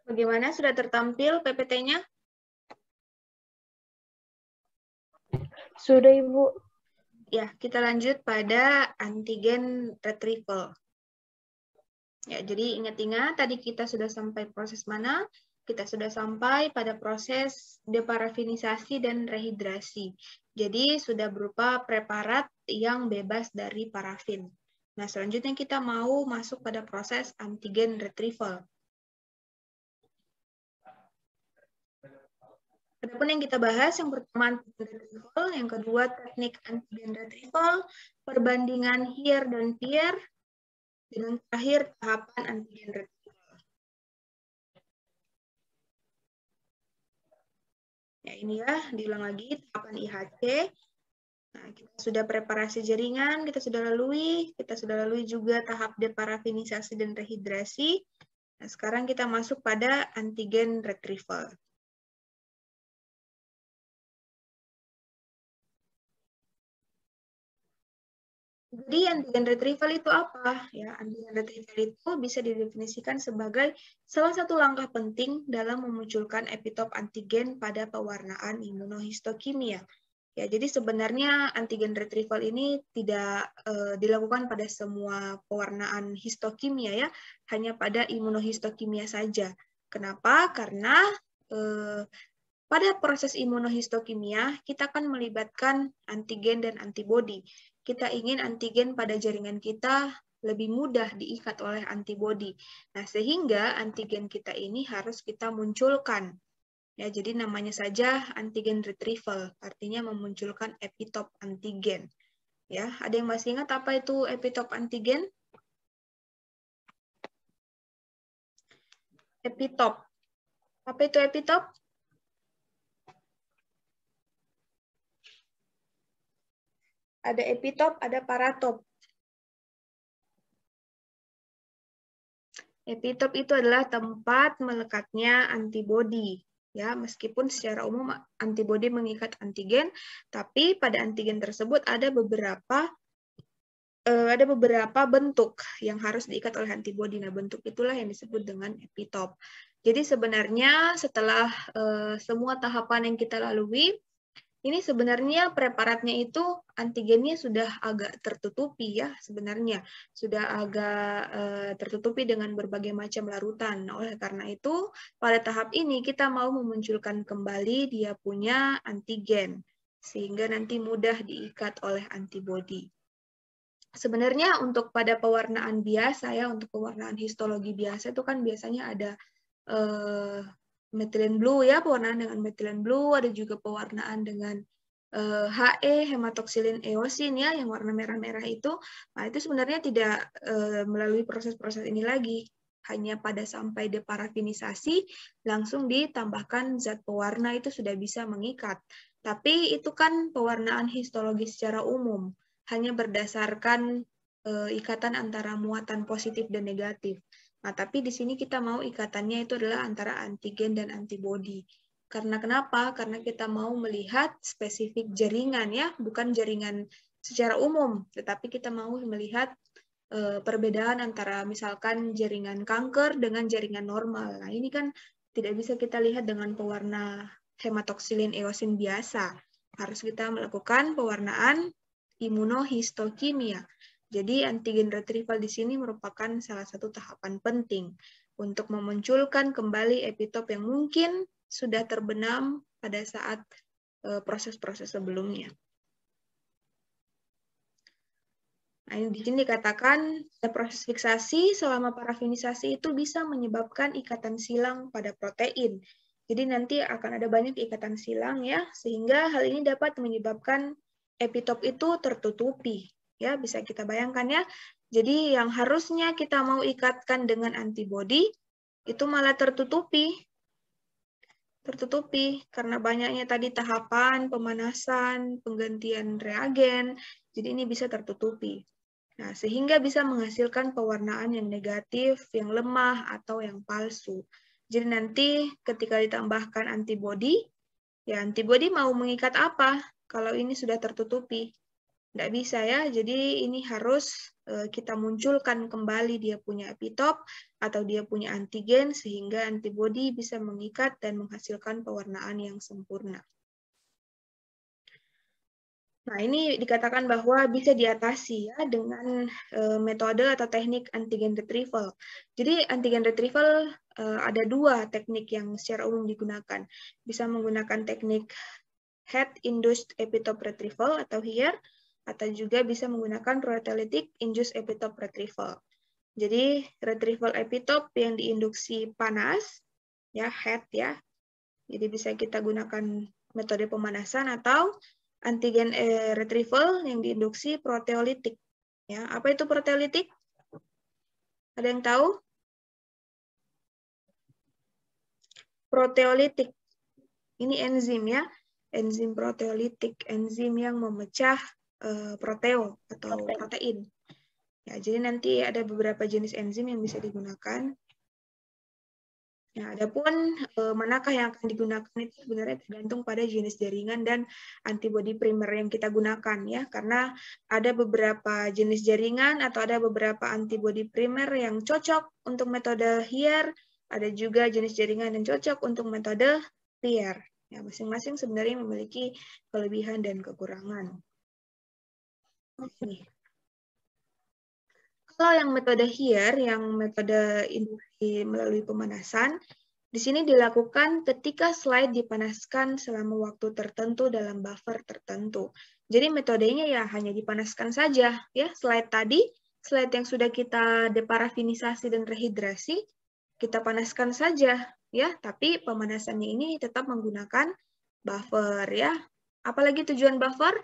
Bagaimana, sudah tertampil PPT-nya? Sudah, Ibu. Ya, kita lanjut pada antigen retrieval. Ya, jadi ingat-ingat tadi kita sudah sampai proses mana? Kita sudah sampai pada proses deparafinisasi dan rehidrasi. Jadi sudah berupa preparat yang bebas dari parafin. Nah, selanjutnya kita mau masuk pada proses antigen retrieval. Adapun yang kita bahas, yang pertama antigen retrieval, yang kedua teknik antigen retrieval, perbandingan here dan peer, dan yang terakhir tahapan antigen retrieval. Ya, ini ya, diulang lagi tahapan IHC. Nah, kita sudah preparasi jaringan, kita sudah lalui juga tahap deparafinisasi dan rehidrasi. Nah, sekarang kita masuk pada antigen retrieval. Jadi antigen retrieval itu apa? Ya, antigen retrieval itu bisa didefinisikan sebagai salah satu langkah penting dalam memunculkan epitop antigen pada pewarnaan imunohistokimia. Ya, jadi sebenarnya antigen retrieval ini tidak dilakukan pada semua pewarnaan histokimia ya, hanya pada imunohistokimia saja. Kenapa? Karena pada proses imunohistokimia kita akan melibatkan antigen dan antibodi. Kita ingin antigen pada jaringan kita lebih mudah diikat oleh antibodi. Nah, sehingga antigen kita ini harus kita munculkan. Ya, jadi namanya saja antigen retrieval, artinya memunculkan epitop antigen. Ya, ada yang masih ingat apa itu epitop antigen? Epitop. Apa itu epitop? Ada epitop, ada paratop. Epitop itu adalah tempat melekatnya antibodi. Ya, meskipun secara umum antibodi mengikat antigen, tapi pada antigen tersebut ada beberapa bentuk yang harus diikat oleh antibodi. Nah, bentuk itulah yang disebut dengan epitop. Jadi sebenarnya setelah semua tahapan yang kita lalui, ini sebenarnya preparatnya itu antigennya sudah agak tertutupi ya sebenarnya. Sudah agak tertutupi dengan berbagai macam larutan. Nah, oleh karena itu, pada tahap ini kita mau memunculkan kembali dia punya antigen. Sehingga nanti mudah diikat oleh antibodi. Sebenarnya untuk pada pewarnaan biasa ya, untuk pewarnaan histologi biasa itu kan biasanya ada methylene blue ya, pewarnaan dengan methylene blue, ada juga pewarnaan dengan HE, hematoksilin eosin ya, yang warna merah-merah itu. Nah, itu sebenarnya tidak melalui proses-proses ini lagi. Hanya pada sampai deparafinisasi, langsung ditambahkan zat pewarna itu sudah bisa mengikat. Tapi itu kan pewarnaan histologi secara umum, hanya berdasarkan ikatan antara muatan positif dan negatif. Nah, tapi di sini kita mau ikatannya itu adalah antara antigen dan antibodi. Karena kenapa? Karena kita mau melihat spesifik jaringan ya, bukan jaringan secara umum, tetapi kita mau melihat perbedaan antara misalkan jaringan kanker dengan jaringan normal. Nah, ini kan tidak bisa kita lihat dengan pewarna hematoksilin eosin biasa. Harus kita melakukan pewarnaan imunohistokimia. Jadi antigen retrieval di sini merupakan salah satu tahapan penting untuk memunculkan kembali epitop yang mungkin sudah terbenam pada saat proses-proses sebelumnya. Nah, di sini dikatakan proses fiksasi selama parafinisasi itu bisa menyebabkan ikatan silang pada protein. Jadi nanti akan ada banyak ikatan silang ya, sehingga hal ini dapat menyebabkan epitop itu tertutupi. Ya, bisa kita bayangkan ya. Jadi yang harusnya kita mau ikatkan dengan antibodi itu malah tertutupi karena banyaknya tadi tahapan pemanasan, penggantian reagen. Jadi ini bisa tertutupi. Nah, sehingga bisa menghasilkan pewarnaan yang negatif, yang lemah, atau yang palsu. Jadi nanti ketika ditambahkan antibodi, ya antibodi mau mengikat apa kalau ini sudah tertutupi? Nggak bisa ya, jadi ini harus kita munculkan kembali dia punya epitop atau dia punya antigen sehingga antibodi bisa mengikat dan menghasilkan pewarnaan yang sempurna. Nah, ini dikatakan bahwa bisa diatasi ya dengan metode atau teknik antigen retrieval. Jadi antigen retrieval ada dua teknik yang secara umum digunakan. Bisa menggunakan teknik head-induced epitope retrieval atau HIR, atau juga bisa menggunakan proteolytic induced epitope retrieval. Jadi retrieval epitope yang diinduksi panas, ya head ya. Jadi bisa kita gunakan metode pemanasan atau antigen retrieval yang diinduksi proteolitik. Ya, apa itu proteolitik? Ada yang tahu? Proteolitik ini enzim ya, enzim proteolitik, enzim yang memecah proteo atau protein. Ya, jadi nanti ada beberapa jenis enzim yang bisa digunakan. Nah, adapun manakah yang akan digunakan itu sebenarnya tergantung pada jenis jaringan dan antibodi primer yang kita gunakan ya, karena ada beberapa jenis jaringan atau ada beberapa antibodi primer yang cocok untuk metode HIR, ada juga jenis jaringan yang cocok untuk metode PIR. Ya, masing-masing sebenarnya memiliki kelebihan dan kekurangan. Ini. Kalau yang metode HIR, yang metode induksi melalui pemanasan, di sini dilakukan ketika slide dipanaskan selama waktu tertentu dalam buffer tertentu. Jadi metodenya ya hanya dipanaskan saja, ya. Slide tadi, slide yang sudah kita deparafinisasi dan rehidrasi, kita panaskan saja, ya. Tapi pemanasannya ini tetap menggunakan buffer, ya. Apalagi tujuan buffer?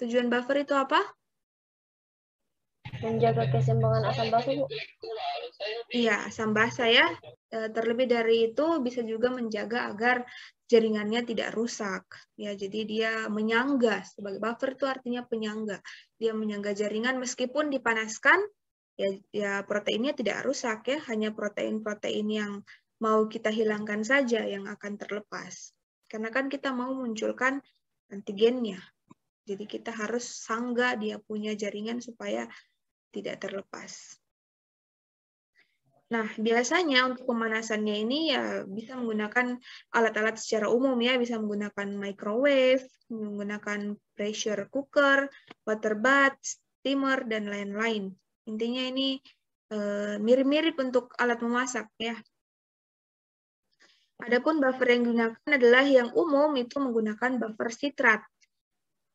Tujuan buffer itu apa? Menjaga keseimbangan asam basa, Bu. Iya, asam basa ya. Terlebih dari itu bisa juga menjaga agar jaringannya tidak rusak. Ya, jadi dia menyangga. Sebagai buffer itu artinya penyangga. Dia menyangga jaringan meskipun dipanaskan, ya proteinnya tidak rusak ya. Hanya protein-protein yang mau kita hilangkan saja yang akan terlepas. Karena kan kita mau munculkan antigennya. Jadi kita harus sangga dia punya jaringan supaya tidak terlepas. Nah, biasanya untuk pemanasannya ini ya bisa menggunakan alat-alat secara umum ya, bisa menggunakan microwave, menggunakan pressure cooker, water bath, steamer, dan lain-lain. Intinya ini mirip-mirip untuk alat memasak ya. Adapun buffer yang digunakan adalah yang umum itu menggunakan buffer sitrat.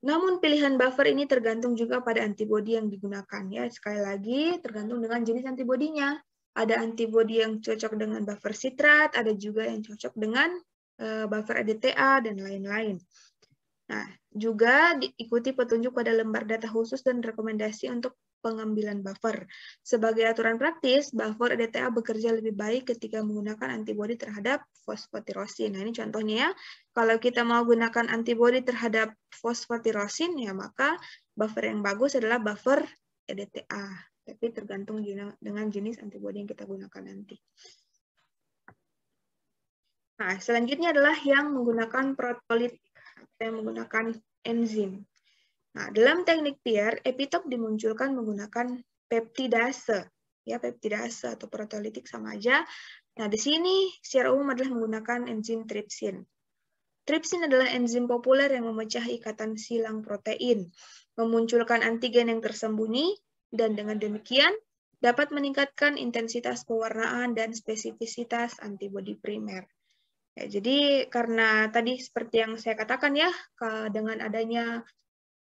Namun pilihan buffer ini tergantung juga pada antibodi yang digunakan ya. Sekali lagi tergantung dengan jenis antibodinya. Ada antibodi yang cocok dengan buffer sitrat, ada juga yang cocok dengan buffer EDTA dan lain-lain. Nah, juga diikuti petunjuk pada lembar data khusus dan rekomendasi untuk pengambilan buffer. Sebagai aturan praktis, buffer EDTA bekerja lebih baik ketika menggunakan antibodi terhadap fosfatirosin. Nah, ini contohnya ya. Kalau kita mau gunakan antibodi terhadap fosfatirosin, ya maka buffer yang bagus adalah buffer EDTA. Tapi tergantung dengan jenis antibodi yang kita gunakan nanti. Nah, selanjutnya adalah yang menggunakan proteolytik, yang menggunakan enzim. Nah, dalam teknik PIR, epitop dimunculkan menggunakan peptidase. Ya, peptidase atau proteolitik sama aja. Nah, di sini secara umum adalah menggunakan enzim tripsin. Tripsin adalah enzim populer yang memecah ikatan silang protein, memunculkan antigen yang tersembunyi, dan dengan demikian dapat meningkatkan intensitas pewarnaan dan spesifisitas antibodi primer. Ya, jadi karena tadi seperti yang saya katakan ya, dengan adanya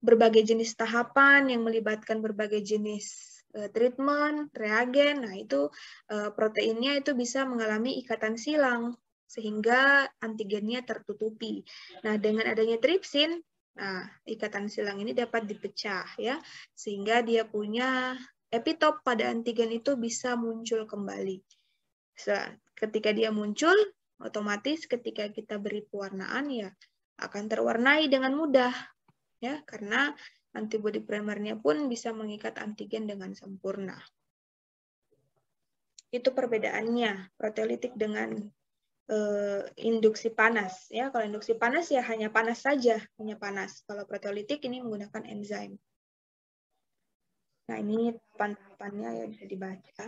berbagai jenis tahapan yang melibatkan berbagai jenis treatment, reagen, nah itu proteinnya itu bisa mengalami ikatan silang sehingga antigennya tertutupi. Nah, dengan adanya tripsin, nah ikatan silang ini dapat dipecah ya, sehingga dia punya epitop pada antigen itu bisa muncul kembali. Ketika dia muncul, otomatis ketika kita beri pewarnaan ya akan terwarnai dengan mudah. Ya, karena antibodi primernya pun bisa mengikat antigen dengan sempurna. Itu perbedaannya proteolitik dengan induksi panas. Ya, kalau induksi panas ya hanya panas saja, hanya panas. Kalau proteolitik ini menggunakan enzim. Nah, ini tahapan-tahapannya ya bisa dibaca.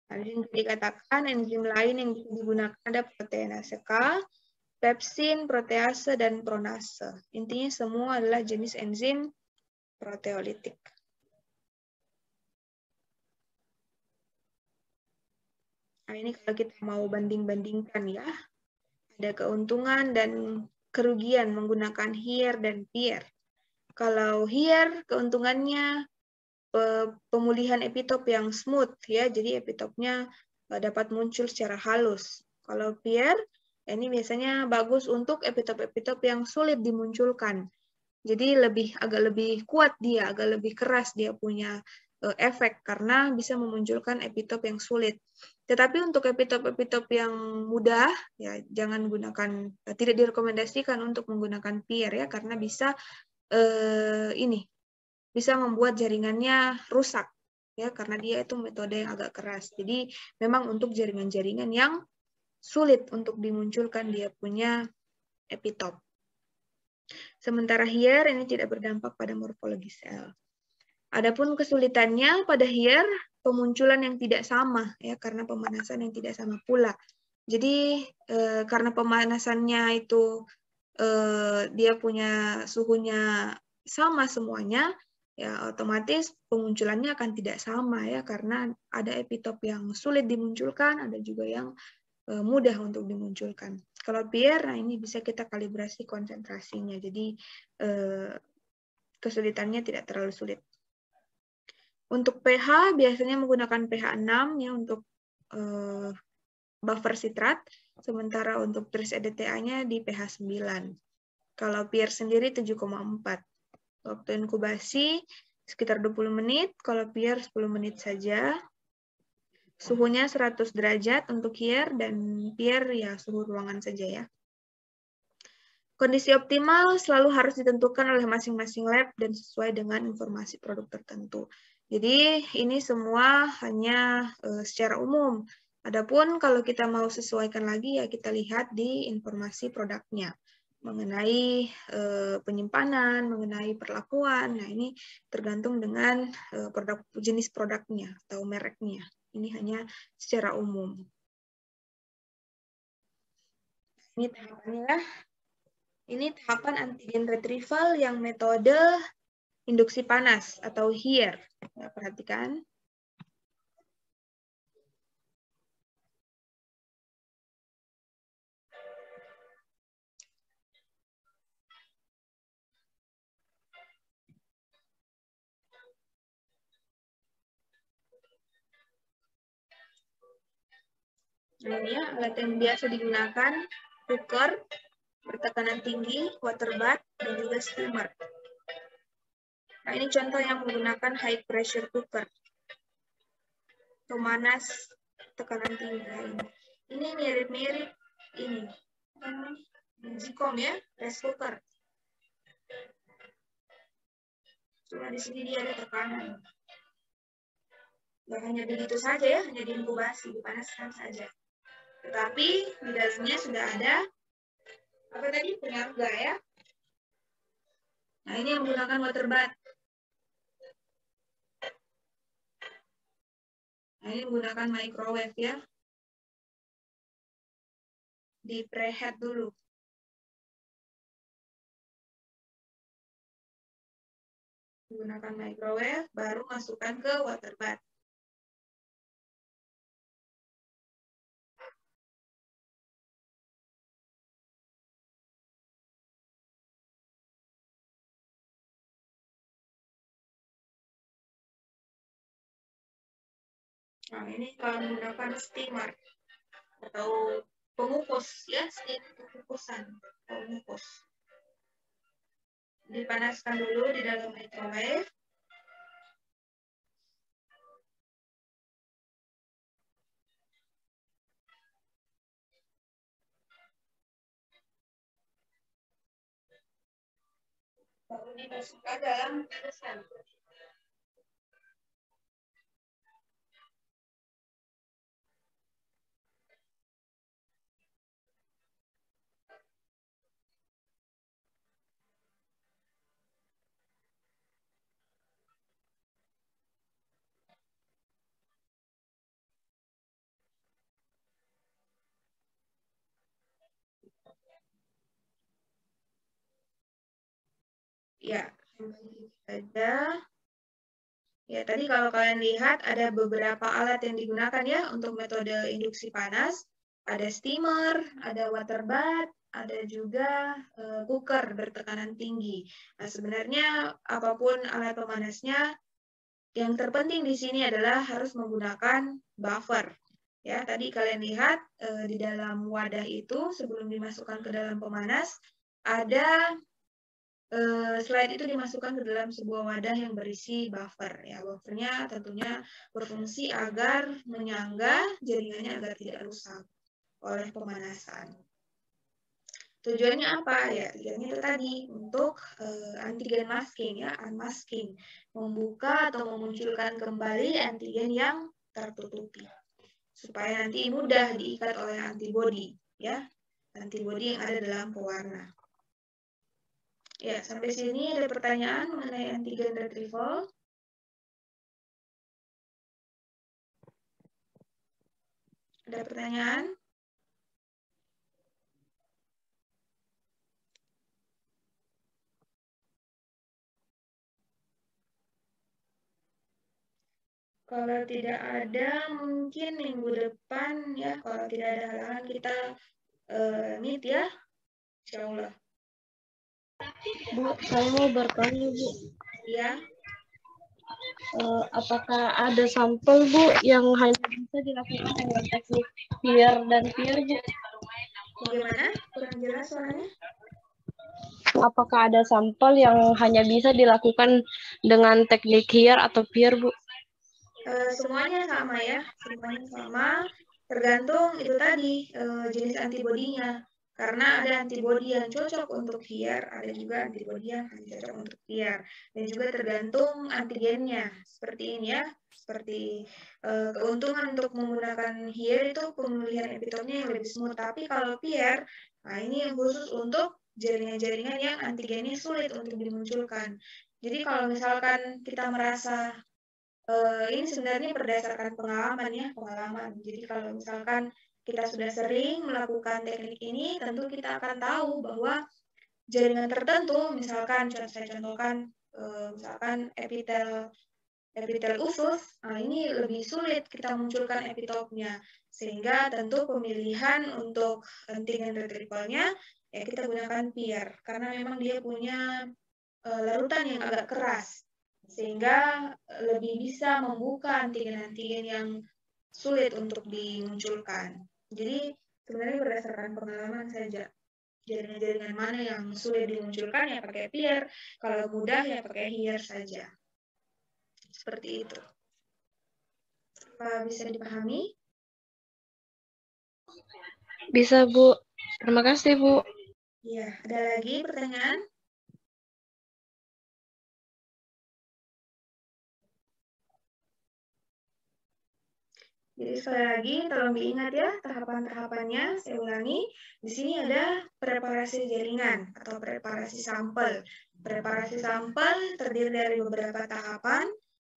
Nah, dikatakan enzim lain yang bisa digunakan ada proteinase K, pepsin, protease, dan pronase. Intinya semua adalah jenis enzim proteolitik. Nah, ini kalau kita mau banding-bandingkan ya, ada keuntungan dan kerugian menggunakan here dan peer. Kalau here, keuntungannya pemulihan epitop yang smooth ya, jadi epitopnya dapat muncul secara halus. Kalau peer, ini biasanya bagus untuk epitop-epitop yang sulit dimunculkan. Jadi agak lebih kuat dia, agak lebih keras dia punya efek karena bisa memunculkan epitop yang sulit. Tetapi untuk epitop-epitop yang mudah, ya jangan gunakan, tidak direkomendasikan untuk menggunakan peer ya, karena bisa bisa membuat jaringannya rusak ya, karena dia itu metode yang agak keras. Jadi memang untuk jaringan-jaringan yang sulit untuk dimunculkan dia punya epitop. Sementara here ini tidak berdampak pada morfologi sel. Adapun kesulitannya pada here, pemunculan yang tidak sama ya, karena pemanasan yang tidak sama pula. Jadi karena pemanasannya itu dia punya suhunya sama semuanya, ya otomatis pemunculannya akan tidak sama ya, karena ada epitop yang sulit dimunculkan, ada juga yang mudah untuk dimunculkan. Kalau peer, nah ini bisa kita kalibrasi konsentrasinya, jadi kesulitannya tidak terlalu sulit. Untuk pH biasanya menggunakan pH 6 ya untuk buffer sitrat, sementara untuk tris EDTA-nya di pH 9. Kalau peer sendiri 7,4. Waktu inkubasi sekitar 20 menit, kalau peer 10 menit saja. Suhunya 100 derajat untuk here, dan peer ya suhu ruangan saja ya. Kondisi optimal selalu harus ditentukan oleh masing-masing lab dan sesuai dengan informasi produk tertentu. Jadi ini semua hanya secara umum. Adapun kalau kita mau sesuaikan lagi ya kita lihat di informasi produknya mengenai penyimpanan, mengenai perlakuan. Nah, ini tergantung dengan jenis produknya atau mereknya. Ini hanya secara umum. Ini tahapannya. Ini tahapan antigen retrieval yang metode induksi panas atau here. Ya, perhatikan. Nah, ini ya, alat yang biasa digunakan, cooker, bertekanan tinggi, water bath, dan juga steamer. Nah, ini contoh yang menggunakan high pressure cooker. Pemanas tekanan tinggi. Nah, ini mirip-mirip ini. Zikom ya, rice cooker. Cuma di sini dia ada tekanan. Nggak hanya begitu saja ya, hanya diinkubasi, dipanaskan saja. Tetapi di dalamnya sudah ada apa tadi, penyangga ya. Nah, ini yang menggunakan water bath. Nah, ini menggunakan microwave ya. Di preheat dulu. Menggunakan microwave, baru masukkan ke water bath. Nah, ini kalau menggunakan steamer atau pengukus ya, pengukusan atau pengukus. Dipanaskan dulu di dalam microwave. Baru dimasukkan dalam kemasan. Ya, saja. Ya, tadi kalau kalian lihat ada beberapa alat yang digunakan ya untuk metode induksi panas. Ada steamer, ada water bath, ada juga cooker bertekanan tinggi. Nah, sebenarnya apapun alat pemanasnya, yang terpenting di sini adalah harus menggunakan buffer. Ya, tadi kalian lihat di dalam wadah itu sebelum dimasukkan ke dalam pemanas ada slide itu dimasukkan ke dalam sebuah wadah yang berisi buffer. Ya, buffernya tentunya berfungsi agar menyangga jaringannya agar tidak rusak oleh pemanasan. Tujuannya apa? Ya, tujuannya itu tadi untuk antigen masking ya, unmasking, membuka atau memunculkan kembali antigen yang tertutupi supaya nanti mudah diikat oleh antibodi ya, antibodi yang ada dalam pewarna. Ya, sampai sini ada pertanyaan mengenai antigen retrieval. Ada pertanyaan? Kalau tidak ada, mungkin minggu depan ya, kalau tidak ada halangan kita meet ya, insya Allah. Bu, saya mau bertanya, Bu. Ya. Apakah ada sampel, Bu, yang hanya bisa dilakukan dengan teknik peer dan peer, Bu? Bagaimana? Kurang jelas suaranya? Apakah ada sampel yang hanya bisa dilakukan dengan teknik here atau peer, Bu? Semuanya sama ya, semuanya sama. Tergantung itu tadi jenis antibodinya. Karena ada antibodi yang cocok untuk here, ada juga antibodi yang cocok untuk peer. Dan juga tergantung antigennya. Seperti ini ya, seperti keuntungan untuk menggunakan here itu pemulihan epitopnya yang lebih smooth. Tapi kalau peer, nah ini yang khusus untuk jaringan-jaringan yang antigennya sulit untuk dimunculkan. Jadi kalau misalkan kita merasa ini sebenarnya berdasarkan pengalaman ya, pengalaman. Jadi kalau misalkan kita sudah sering melakukan teknik ini, tentu kita akan tahu bahwa jaringan tertentu, misalkan saya contohkan, misalkan epitel usus, nah ini lebih sulit kita munculkan epitopnya, sehingga tentu pemilihan untuk antigen retrievalnya ya kita gunakan peer, karena memang dia punya larutan yang agak keras, sehingga lebih bisa membuka antigen-antigen yang sulit untuk dimunculkan. Jadi sebenarnya berdasarkan pengalaman saja. Jaringan-jaringan mana yang sulit dimunculkan ya pakai peer, kalau mudah ya pakai here saja. Seperti itu. Apa bisa dipahami? Bisa, Bu. Terima kasih, Bu. Iya, ada lagi pertanyaan? Jadi sekali lagi tolong diingat ya tahapan-tahapannya. Saya ulangi, di sini ada preparasi jaringan atau preparasi sampel. Preparasi sampel terdiri dari beberapa tahapan.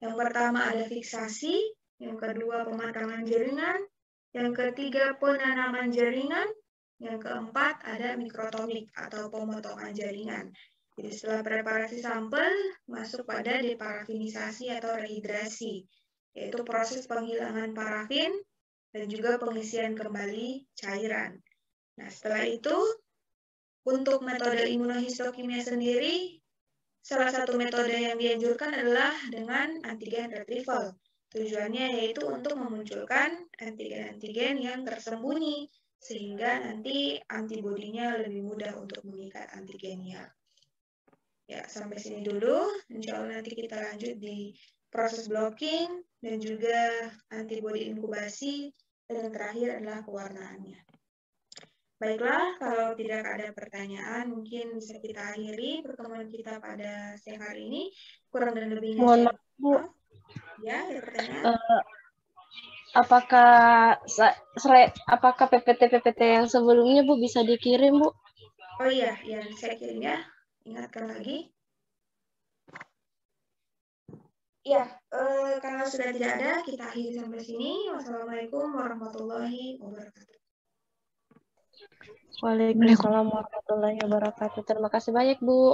Yang pertama ada fiksasi, yang kedua pematangan jaringan, yang ketiga penanaman jaringan, yang keempat ada mikrotomik atau pemotongan jaringan. Jadi setelah preparasi sampel masuk pada deparafinisasi atau rehidrasi, yaitu proses penghilangan parafin dan juga pengisian kembali cairan. Nah, setelah itu, untuk metode imunohistokimia sendiri, salah satu metode yang dianjurkan adalah dengan antigen retrieval. Tujuannya yaitu untuk memunculkan antigen-antigen yang tersembunyi, sehingga nanti antibodinya lebih mudah untuk mengikat antigennya. Ya, sampai sini dulu. Insya Allah nanti kita lanjut di proses blocking dan juga antibodi inkubasi, dan yang terakhir adalah pewarnaannya. Baiklah, kalau tidak ada pertanyaan, mungkin bisa kita akhiri pertemuan kita pada siang hari ini. Kurang dan lebihnya Mohon maaf, Bu. Ya, ada pertanyaan? Apakah PPT yang sebelumnya, Bu, bisa dikirim, Bu? Oh iya, yang saya kirim ya. Ingatkan lagi. Ya, kalau sudah tidak ada, kita akhiri sampai sini. Wassalamualaikum warahmatullahi wabarakatuh. Waalaikumsalam warahmatullahi wabarakatuh. Terima kasih banyak, Bu.